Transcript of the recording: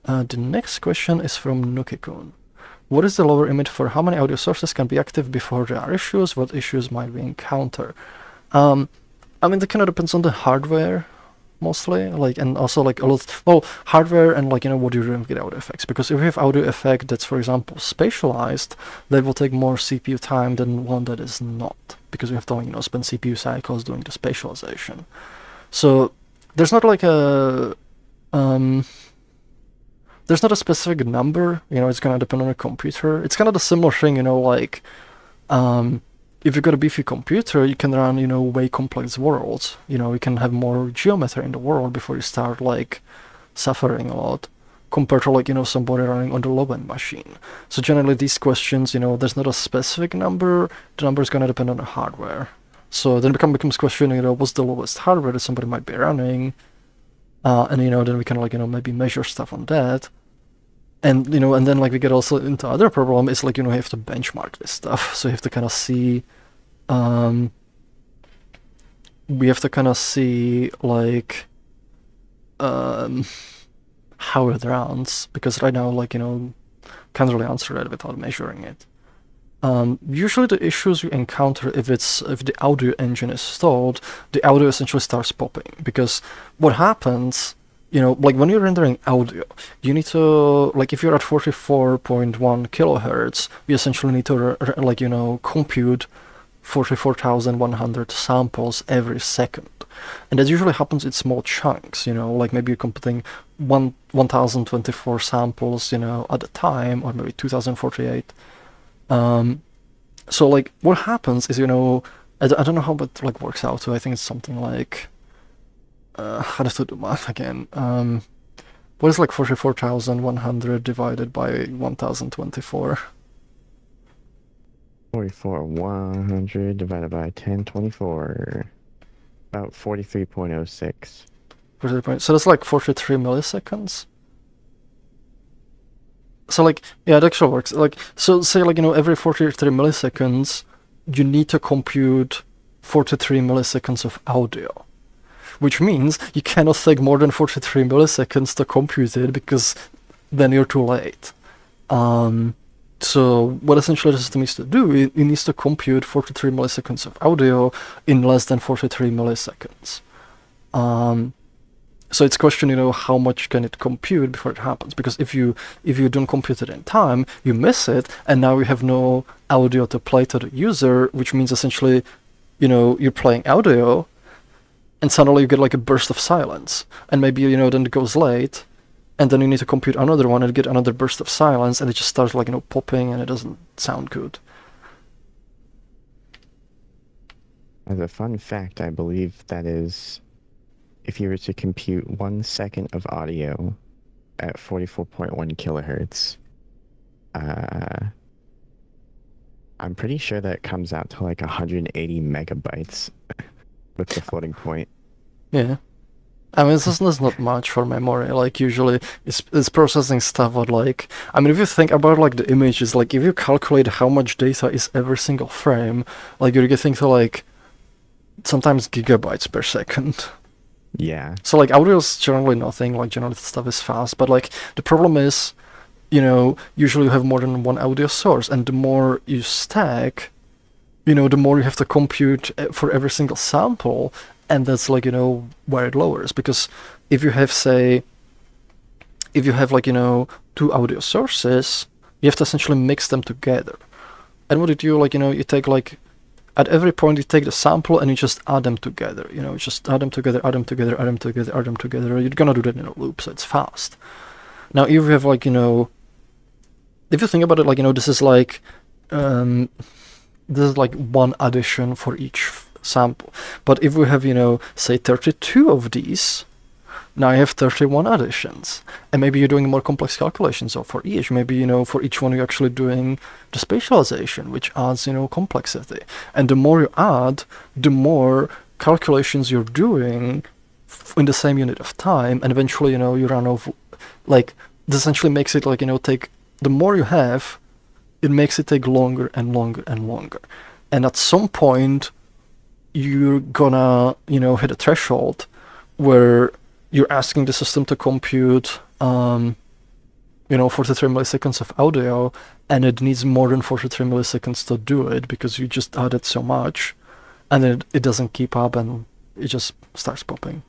The next question is from Nukikun. What is the lower limit for how many audio sources can be active before there are issues? What issues might we encounter? I mean, that kind of depends on the hardware, mostly, like, and also like a lot, well, hardware and like, what you really get audio effects. Because if you have audio effect that's, for example, spatialized, that will take more CPU time than one that is not, because you have to, spend CPU cycles doing the spatialization. So there's not like there's not a specific number, it's gonna depend on a computer. It's kind of the similar thing, like, if you've got a beefy computer, you can run, way complex worlds. You can have more geometry in the world before you start, like, suffering a lot, compared to, like, somebody running on the low-end machine. So generally these questions, there's not a specific number. The number is gonna depend on the hardware. So then it becomes question, what's the lowest hardware that somebody might be running? And, then we can, like, maybe measure stuff on that. And, and then, like, we get also into other problem is, like, you have to benchmark this stuff. So you have to kind of see, we have to kind of see, like, how it runs, because right now, like, can't really answer that without measuring it. Usually the issues you encounter if the audio engine is stalled, the audio essentially starts popping, because what happens, like when you're rendering audio, you need to, like, if you're at 44.1 kilohertz, you essentially need to, like, compute 44,100 samples every second. And that usually happens in small chunks, like maybe you're computing 1024 samples, at a time, or maybe 2048. So, like, what happens is, I don't know how it, like, works out, so I think it's something like, I have to do math again. What is, like, 44,100 divided by 1024? 44,100 divided by 1024. About 43.06. So that's like 43 milliseconds. So, like, yeah, it actually works. Like, so say, like, every 43 milliseconds, you need to compute 43 milliseconds of audio, which means you cannot take more than 43 milliseconds to compute it, because then you're too late. So what essentially the system needs to do, it needs to compute 43 milliseconds of audio in less than 43 milliseconds. So it's a question, how much can it compute before it happens? Because if you don't compute it in time, you miss it, and now you have no audio to play to the user, which means essentially, you're playing audio, and suddenly you get, like, a burst of silence, and maybe, then it goes late, and then you need to compute another one and get another burst of silence, and it just starts, like, popping, and it doesn't sound good. As a fun fact, I believe that is, if you were to compute 1 second of audio at 44.1 kilohertz, I'm pretty sure that comes out to like 180 megabytes with the floating point. Yeah. I mean, this is not much for memory. Like, usually it's processing stuff at, like, I mean, if you think about, like, the images, like, if you calculate how much data is every single frame, like, you're getting to, like, sometimes gigabytes per second. Yeah. So, like, audio is generally nothing, like, generally stuff is fast, but, like, the problem is, usually you have more than one audio source, and the more you stack, the more you have to compute for every single sample, and that's, like, where it lowers. Because if you have, say, like, two audio sources, you have to essentially mix them together. And what you do, like, you take, like, at every point you take the sample and you just add them together. Just add them together, add them together, add them together, add them together. You're gonna do that in a loop, so it's fast. Now, if you have, like, if you think about it, like, this is like, one addition for each sample. But if we have, say 32 of these, now you have 31 additions. And maybe you're doing more complex calculations for each. Maybe, for each one you're actually doing the spatialization, which adds, complexity. And the more you add, the more calculations you're doing in the same unit of time, and eventually, you run over, like, this essentially makes it, like, take, the more you have, it makes it take longer and longer and longer. And at some point, you're gonna, hit a threshold where you're asking the system to compute 43 milliseconds of audio, and it needs more than 43 milliseconds to do it because you just added so much, and then it doesn't keep up and it just starts popping.